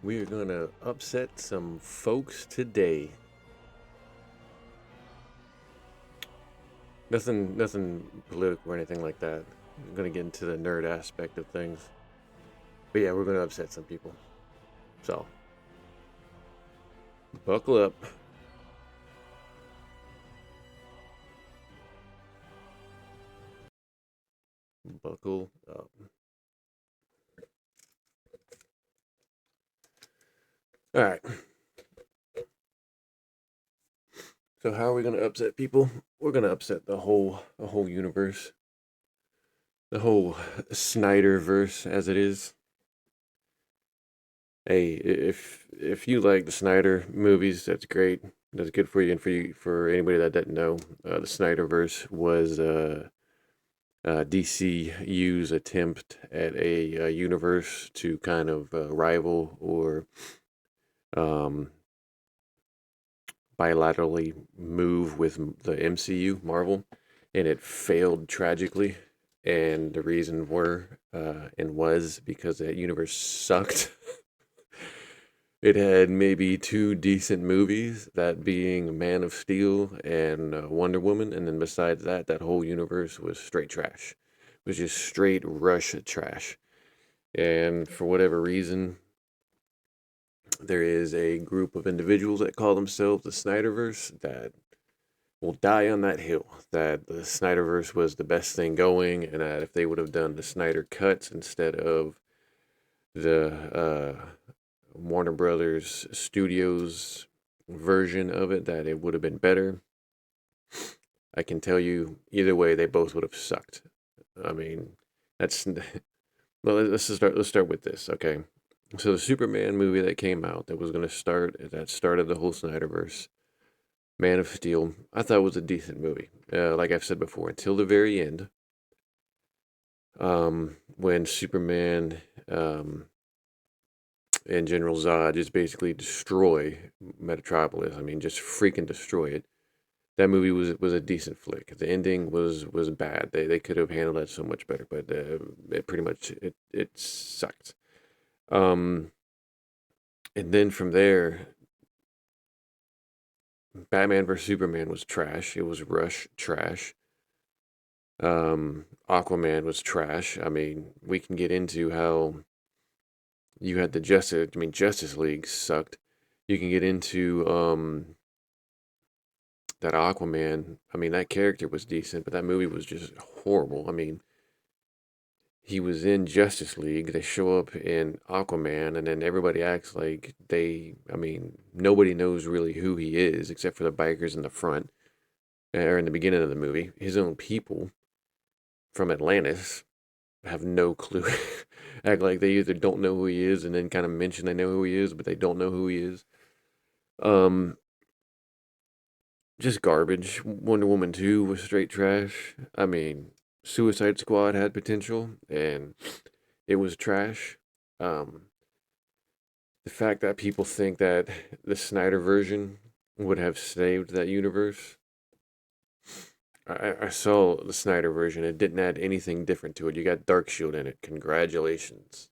We are going to upset some folks today. Nothing political or anything like that. I'm going to get into the nerd aspect of things. But yeah, we're going to upset some people. So, buckle up. Buckle up. All right. So how are we going to upset people? We're going to upset the whole universe. The whole Snyderverse as it is. Hey, if you like the Snyder movies, that's great. That's good for you, and for anybody that doesn't know, the Snyderverse was DCU's attempt at a universe to kind of rival or um, bilaterally move with the MCU, Marvel, and it failed tragically. And the reason was because that universe sucked. It had maybe two decent movies, that being Man of Steel and Wonder Woman, and then besides that, that whole universe was straight trash. It was just straight rush trash. And for whatever reason, there is a group of individuals that call themselves the Snyderverse that will die on that hill. That the Snyderverse was the best thing going, and that if they would have done the Snyder cuts instead of the Warner Brothers Studios version of it, that it would have been better. I can tell you either way, they both would have sucked. I mean, that's well. Let's start with this, okay? So the Superman movie that came out that started the whole Snyderverse, Man of Steel, I thought was a decent movie. Like I've said before, until the very end, when Superman and General Zod just basically destroy Metropolis. I mean, just freaking destroy it. That movie was a decent flick. The ending was bad. They could have handled that so much better, but it pretty much it sucked. Um, and then from there, Batman vs Superman was trash. It was rush trash. Aquaman was trash. I mean, we can get into how you had the Justice League sucked. You can get into that Aquaman. I mean, that character was decent, but that movie was just horrible. I mean, he was in Justice League. They show up in Aquaman, and then everybody acts like I mean, nobody knows really who he is except for the bikers in the front or in the beginning of the movie. His own people from Atlantis have no clue. Act like they either don't know who he is and then kind of mention they know who he is, but they don't know who he is. Um, just garbage. Wonder Woman 2 was straight trash. I mean, Suicide Squad had potential and it was trash. Um, the fact that people think that the Snyder version would have saved that universe. I saw the Snyder version. It didn't add anything different to it. You got Darkshield in it. Congratulations.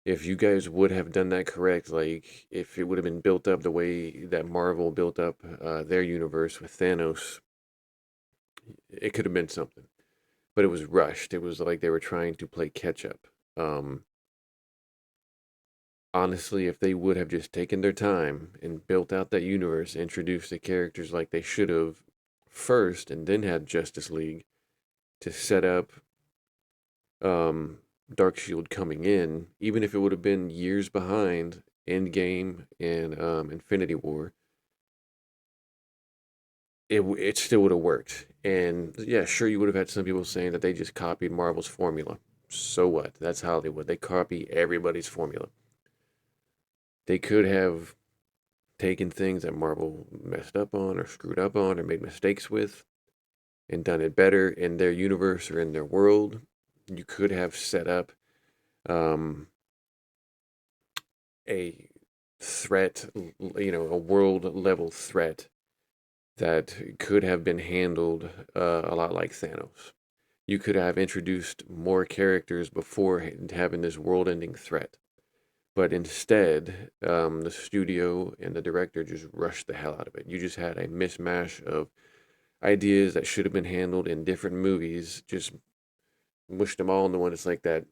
If you guys would have done that correct, like if it would have been built up the way that Marvel built up their universe with Thanos, it could have been something. But it was rushed. It was like they were trying to play catch up. Um, Honestly, if they would have just taken their time and built out that universe, introduced the characters like they should have first, and then had Justice League to set up um, Dark Shield coming in, even if it would have been years behind Endgame and Infinity War, it still would have worked. And yeah, sure, you would have had some people saying that they just copied Marvel's formula. So what? That's Hollywood. They copy everybody's formula. They could have taken things that Marvel messed up on or screwed up on or made mistakes with and done it better in their universe or in their world. You could have set up um, a threat, a world level threat that could have been handled a lot like Thanos. You could have introduced more characters before having this world ending threat. But instead, the studio and the director just rushed the hell out of it. You just had a mishmash of ideas that should have been handled in different movies, just mushed them all into one. It's like that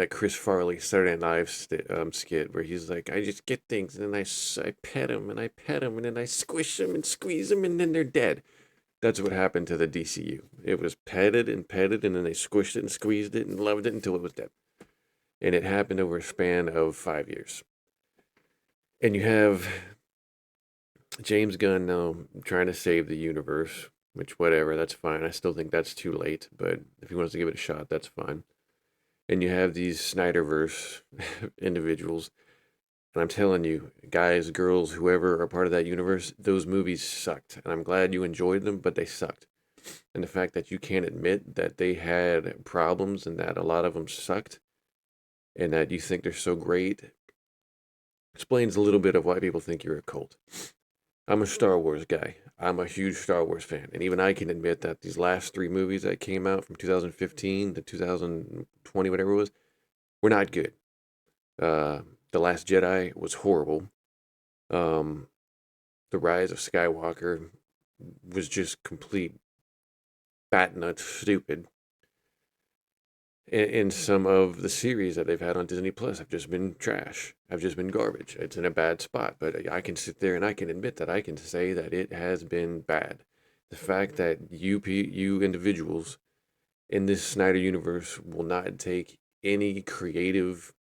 Chris Farley Saturday Night Live skit where he's like, I just get things and then I pet them and I pet them and then I squish them and squeeze them and then they're dead. That's what happened to the DCU. It was petted and then they squished it and squeezed it and loved it until it was dead. And it happened over a span of 5 years. And you have James Gunn now trying to save the universe, which, whatever, that's fine. I still think that's too late, but if he wants to give it a shot, that's fine. And you have these Snyderverse individuals. And I'm telling you, guys, girls, whoever are part of that universe, those movies sucked. And I'm glad you enjoyed them, but they sucked. And the fact that you can't admit that they had problems and that a lot of them sucked and that you think they're so great explains a little bit of why people think you're a cult. I'm a Star Wars guy. I'm a huge Star Wars fan. And even I can admit that these last three movies that came out from 2015 to 2020, whatever it was, were not good. The Last Jedi was horrible. Um, the Rise of Skywalker was just complete bat nuts stupid. And some of the series that they've had on Disney Plus have just been trash. Have just been garbage. It's in a bad spot. But I can sit there and I can admit that I can say that it has been bad. The fact that you individuals in this Snyder universe will not take any creative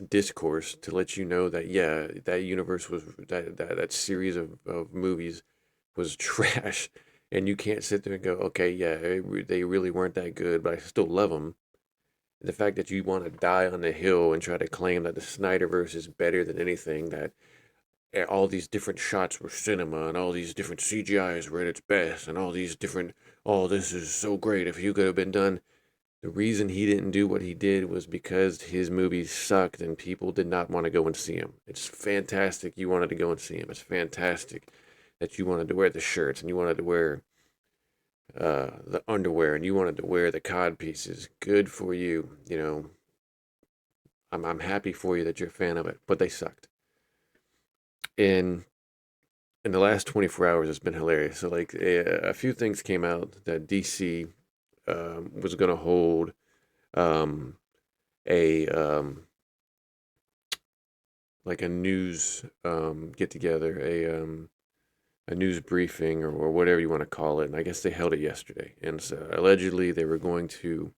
discourse to let you know that, yeah, that universe was that series of movies was trash. And you can't sit there and go, okay, yeah, they really weren't that good, but I still love them. The fact that you want to die on the hill and try to claim that the Snyderverse is better than anything, that all these different shots were cinema and all these different CGIs were at its best and all these different, oh, this is so great if you could have been done. The reason he didn't do what he did was because his movies sucked and people did not want to go and see him. It's fantastic you wanted to go and see him. It's fantastic that you wanted to wear the shirts and you wanted to wear the underwear and you wanted to wear the cod pieces. Good for you. You know, I'm happy for you that you're a fan of it, but they sucked. In in the last 24 hours, it's been hilarious. So like a few things came out that DC was going to hold um, a like a news get together, a news briefing or whatever you want to call it. And I guess they held it yesterday. And so allegedly they were going to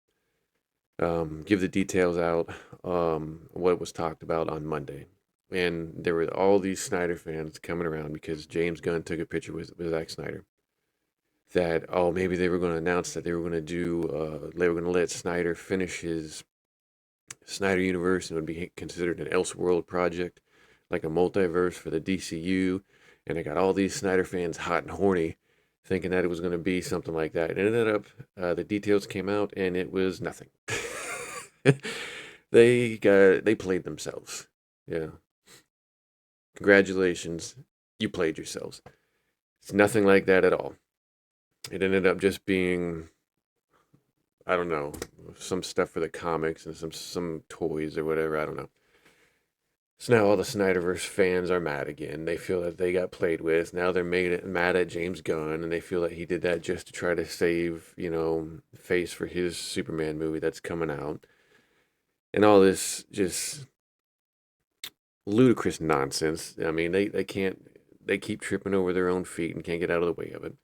give the details out, what was talked about on Monday. And there were all these Snyder fans coming around because James Gunn took a picture with Zack Snyder. That, oh, maybe they were going to announce that they were going to they were going to let Snyder finish his Snyder Universe and it would be considered an Elseworld project, like a multiverse for the DCU. And I got all these Snyder fans hot and horny, thinking that it was going to be something like that. It ended up, the details came out, and it was nothing. They played themselves. Yeah, congratulations, you played yourselves. It's nothing like that at all. It ended up just being, I don't know, some stuff for the comics and some toys or whatever. I don't know. So now all the Snyderverse fans are mad again. They feel that they got played with. Now they're mad at James Gunn, and they feel that he did that just to try to save, face for his Superman movie that's coming out. And all this just ludicrous nonsense. I mean, they can't, they keep tripping over their own feet and can't get out of the way of it.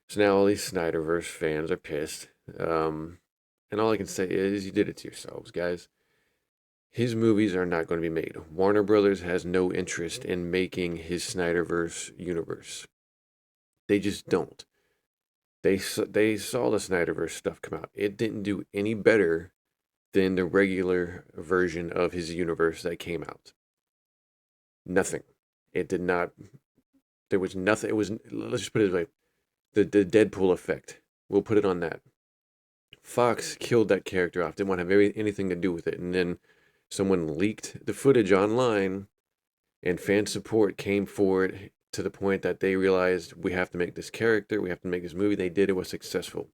So now all these Snyderverse fans are pissed. And all I can say is you did it to yourselves, guys. His movies are not going to be made. Warner Brothers has no interest in making his Snyderverse universe. They just don't. They saw the Snyderverse stuff come out. It didn't do any better than the regular version of his universe that came out. Nothing. It did not. There was nothing. It was. Let's just put it this way: the Deadpool effect. We'll put it on that. Fox killed that character off. Didn't want to have anything to do with it, and then someone leaked the footage online, and fan support came forward to the point that they realized we have to make this character, we have to make this movie. They did. It was successful.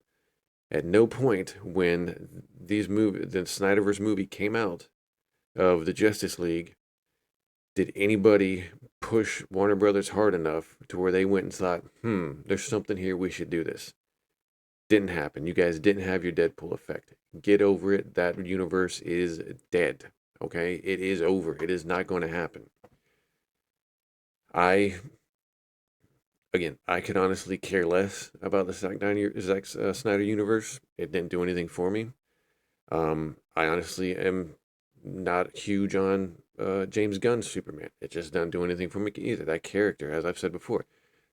At no point when the Snyderverse movie came out of the Justice League, did anybody push Warner Brothers hard enough to where they went and thought, there's something here, we should do this? Didn't happen. You guys didn't have your Deadpool effect. Get over it. That universe is dead. Okay? It is over. It is not going to happen. I, again, I could honestly care less about the Snyder universe. It didn't do anything for me. I honestly am not huge on James Gunn's Superman. It just doesn't do anything for me either. That character, as I've said before,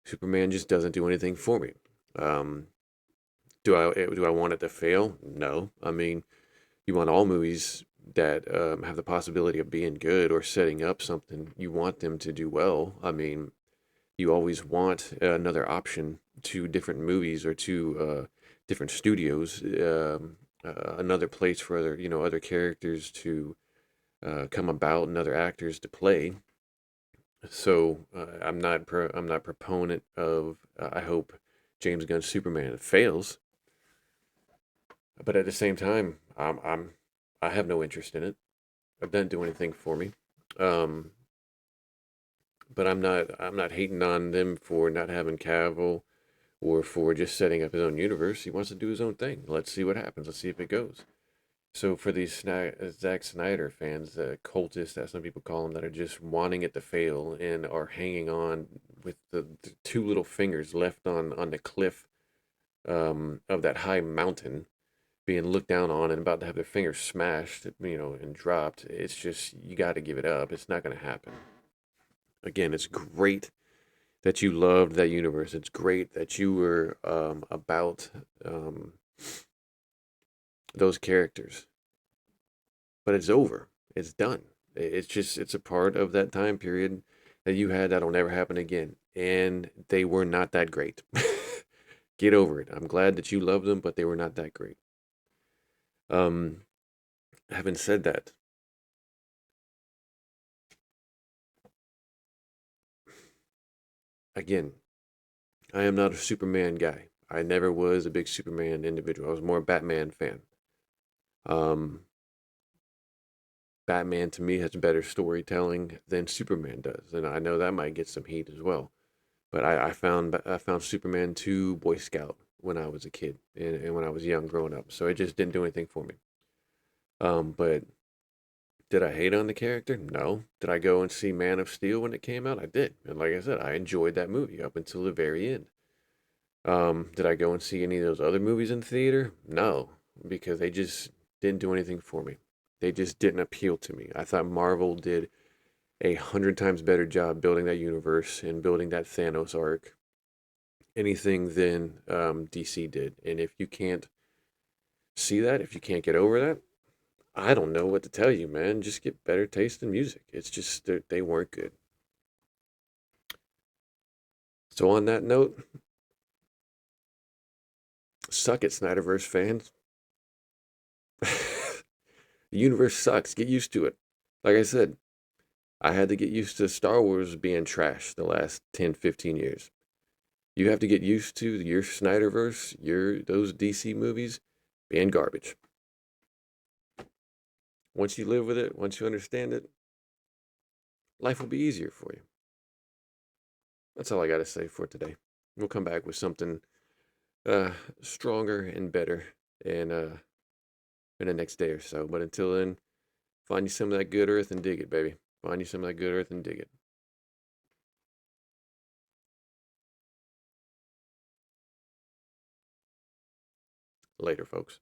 Superman just doesn't do anything for me. Um, do I want it to fail? No. I mean, you want all movies that have the possibility of being good or setting up something. You want them to do well. I mean, you always want another option to different movies or to different studios, another place for other characters to come about and other actors to play. So I'm not proponent of. I hope James Gunn's Superman fails, but at the same time, I have no interest in it. It doesn't do anything for me. Um, but I'm not hating on them for not having Cavill or for just setting up his own universe. He wants to do his own thing. Let's see what happens. Let's see if it goes. So for these Zack Snyder fans, the cultists, as some people call them, that are just wanting it to fail and are hanging on with the two little fingers left on the cliff of that high mountain, being looked down on and about to have their fingers smashed, and dropped. It's just you got to give it up. It's not going to happen. Again, it's great that you loved that universe. It's great that you were about um, those characters, but it's over. It's done. It's a part of that time period that you had that'll never happen again. And they were not that great. Get over it. I'm glad that you loved them, but they were not that great. Um, having said that, again, I am not a Superman guy. I never was a big Superman individual. I was more a Batman fan. Um, Batman to me has better storytelling than Superman does, and I know that might get some heat as well. But I found Superman too Boy Scout when I was a kid and when I was young growing up, so it just didn't do anything for me. But did I hate on the character? No. Did I go and see Man of Steel when it came out? I did, and like I said, I enjoyed that movie up until the very end. Did I go and see any of those other movies in theater? No, because they just didn't do anything for me. They just didn't appeal to me. I thought Marvel did 100 times better job building that universe and building that Thanos arc, anything than DC did. And if you can't see that, if you can't get over that, I don't know what to tell you, man. Just get better taste in music. It's just they weren't good. So on that note, suck it, Snyderverse fans. The universe sucks. Get used to it. Like I said, I had to get used to Star Wars being trash the last 10, 15 years. You have to get used to your Snyderverse, those DC movies being garbage. Once you live with it, once you understand it, life will be easier for you. That's all I got to say for today. We'll come back with something uh, stronger and better in the next day or so. But until then, find you some of that good earth and dig it, baby. Find you some of that good earth and dig it. Later, folks.